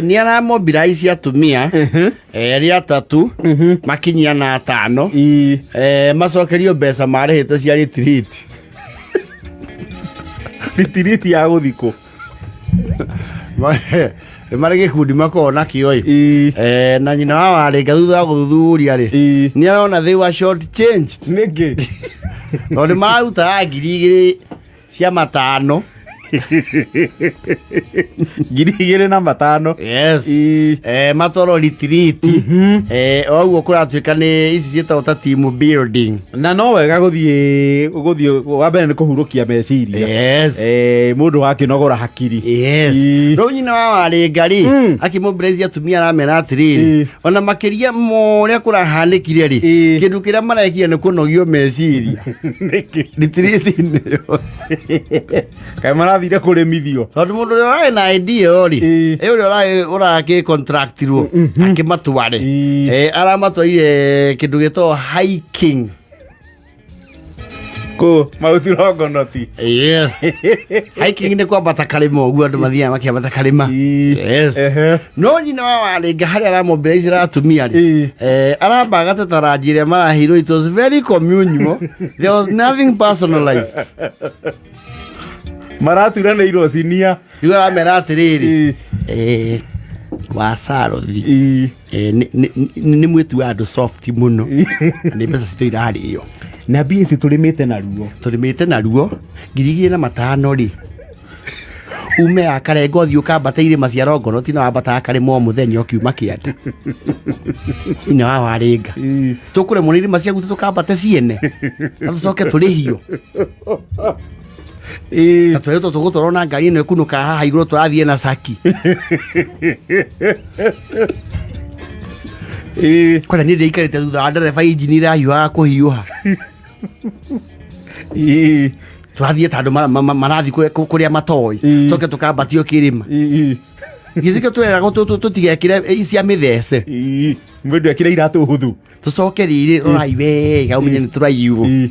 ni ana mobilize atumia eri atatu makinyia na atano macokerio mbeca marehete cia retreat ya guthiko marege kundi makona kioi na nyina wa Warenga thutha guthuthuria ri ni arona they were short change nige no ni maruta 2,000 cia matano 2,000 na matano yes matoro retreat oguo kuratuika ni ici cietagwo team building na no wega guthie wa mbere ni kuhurukia meciria yes mundu wakinogora hakiri yes no nyina wa Warenga ri akimobilize atumia aramera atiriri ona makiria moria kurahanikire ri kindu kiria marekia ni kunogio meciria retreat niyo kai marathire kurimithio tondu mundu uri na idea ori uri urake contract ru akimatware aramatwaire kindu gito hiking ko mauturongonoti yes hiking ni kwambata karima oguo andu mathia makiambata karima yes no nyina wa Warenga hari aramobilize atumia ri aramba gatatarajire marahiro it was very communal there was nothing personalized maratura neiro sinia riu aramera atiriri wasarothi ni mwitu wa andu soft muno ni mbeca citu irario na bisi tulimite na ruo 2,500 ri ume akare ngothi ukambata irima cia Rongono tina wambata akare mo muthenya ukiuma kianda ina wa Warenga tukure mu irima cia gutu tukambate ciene na tucoke turihio Tatueto tugutorwo na ngari ino ikunuka haha iguru turathie na saki kwa ni ndeikarite thutha wa ndereba injini irahiuha kuhiuha turathie tandu marathi kuria matoi coke tukambatio kirima githike tureraga tutigekire cia mithece mundu ekire iratu huthu tucoke riri rorai wega umenye ni turaiu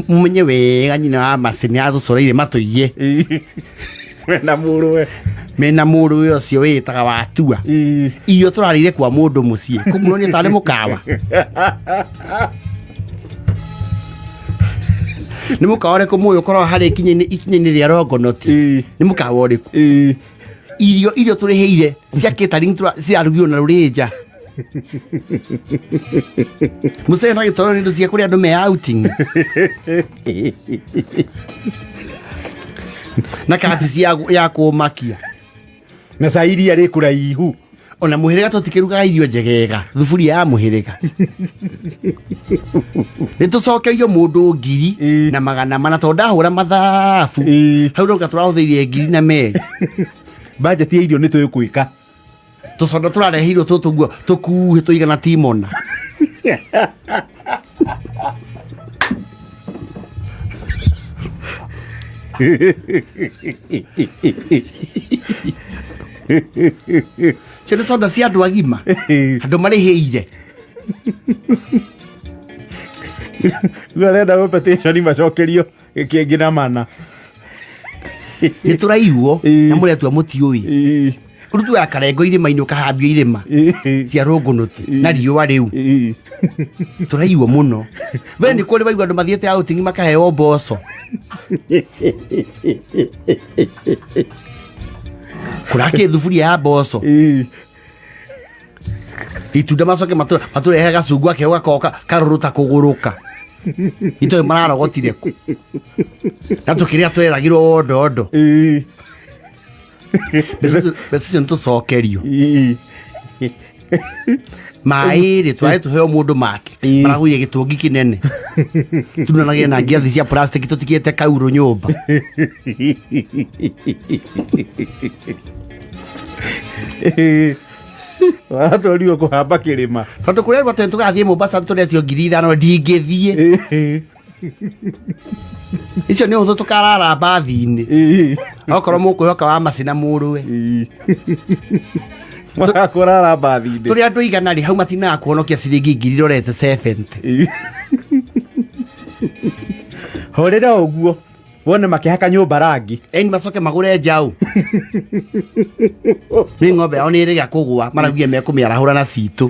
umenye wega nyina wa macini atucoreire matuiye mena muruwe ucio witaga watua iyo turarire kwa mundu mucie kumuronia tari mukawa ni mukawa uriku muyo korwo hari ikinyaini ria Rongonoti ni mukawa uriku irio turiheire cia catering cirarugio na rurinja musee no gitoro nindo cia kuria andu me outing na kabici ya kumakia na sairia ri kuraihu ona muhirega tutikiruga irio njegega thuburia ya muhirega nitucokerio mundu 1,000 na 400 tondu ndahura mathabu hau ndo gaturahuthirie 1,000 na meri budget ya irio ni tukwika tucondo turarehirwo tutuguo tukuhe tuigana timona Chere soda cia andu agima andu mariheire arenda competition macokerio kingi na mana ni turaiuo na muria tu mutiui urutu akarengo irima ino kahambio irima cia Rongonoti na riua riu turaiuo muno we ni kuri baigwa andu mathiete outing makaheo mboco kurake thuburia ya mboco itunda macoke maturehe gacungu ake gakoka karuruta kuguruka ito mararogotire ku na tukiria tureragirwo ondo besi ntucokerio mairi twae tuheo mundu make maraguire gitungi kinene tunanagira na ngiathi cia plastic tutikite kauro nyumba watwario kuhamba kirima tondu kuria rwate tugathie Mombasa turetio 5,000 ndingithie icio ni uthu tukarara bathi-ini okorwo mukwĩhoka wa macina mũrũwe mwakurara bathi-ini tũrĩ andũ igana rĩ hau matinaga kuhonokia ciringi 1,000 rorete 70 horera ũguo wone makihaka nyumba rangi eni macoke magure njau ni ng'ombe yao nĩ ĩrĩga kũgũa maragia mekũmĩarahũra na citũ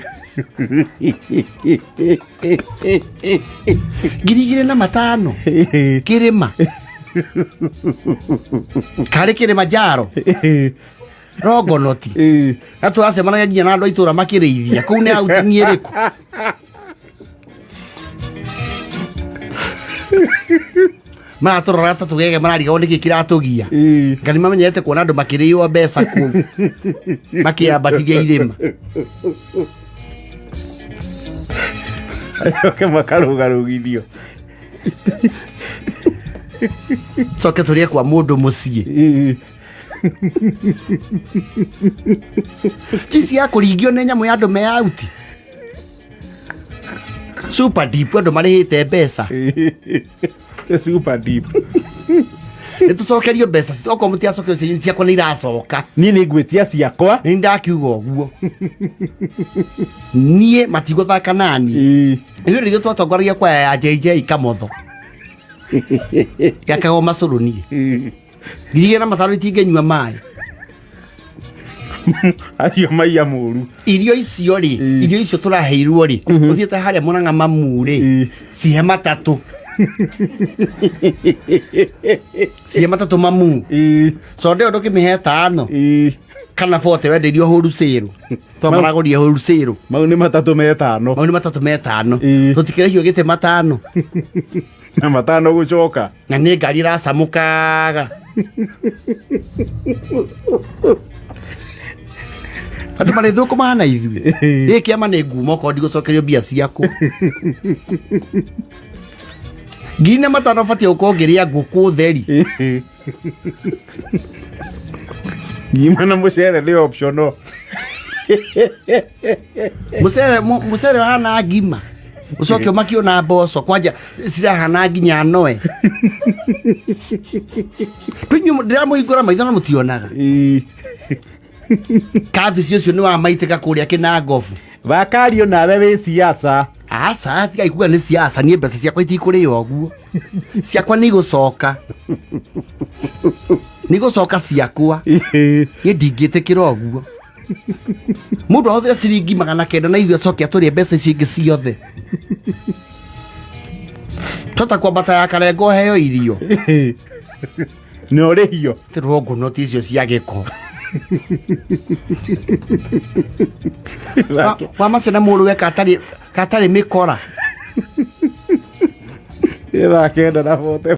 2,500 kĩrĩma karĩ Kilimanjaro Rongonoti na tũracemanagia nginya na andũ a itũra makĩrĩithia kũu nĩ autani ĩrĩkũ maratũrora ta tũgege mararigwo nĩkĩ kĩratũgia ngani mamenyete kuona andũ makĩrĩo mbeca kũu makĩambatithia irĩma ayoke makarũgarũgithio coke tũrĩe kwa mũndũ mũciĩ kisi ya kũringio nĩ nyamũ ya andũ me auti super deep andũ marĩhĩte mbeca super deep nĩ tũcokerio mbeca okorwo mũtiacokerio ciakwa nĩ iracoka niĩ nĩ ngwĩtia ciakwa nĩ ndakiuga ũguo niĩ matigũthaka nani ithuĩ nĩithuĩ twatongoragia kwaya ya JJ Kamotho gakagwo macũrũ niĩ 2,500 itingĩnyua maĩ acio maiya mũru irio icio rĩ irio icio tũraheirwo rĩ ũthiĩte harĩa Mũrang'a mamu rĩ cihe matatũ cihe matatũ mamu sonde ndũkĩmĩhe 5 kana 40 wendeirio wholesale twamaragũria wholesale mau nĩ matatũ me 5 mau nĩ matatũ me 5 tũtikĩrehio gĩte 5 na 5 gũcoka na nĩ ngari ĩracamũkaga andũ marĩthũkũmaga na ithuĩ gĩkĩ kĩama nĩ ngumo okorwo ndigũcokerio mbia ciaku 5,000 ũbatiĩ gũkorwo ngĩrĩa ngũkũ theri ngima na mũcere nĩ optional mũcere wahana ngima ucoke umakio na mboco kwanja cirahana nginya noe twinyu ndiramuhingura maitho na mutionaga kabici ucio ni wa maitĩka kũrĩa Kĩnangobu Vakario nawe wĩ siasa asa tiga ikuga ni siasa ni mbeca ciakwa itikũrĩo ũguo ciakwa nĩ igũcoka ciakwa niĩ ndingĩtĩkĩra ũguo mũndũ ahũthĩra ciringi 900 na ithuĩ acoke atũrĩe mbeca icio ingĩ ciothe tota kwambata ya Karengo heo irio no rĩhio tĩrongo no ticio cia gĩko wa macena mũrũ we katarĩ mĩkora ĩthakenda na bote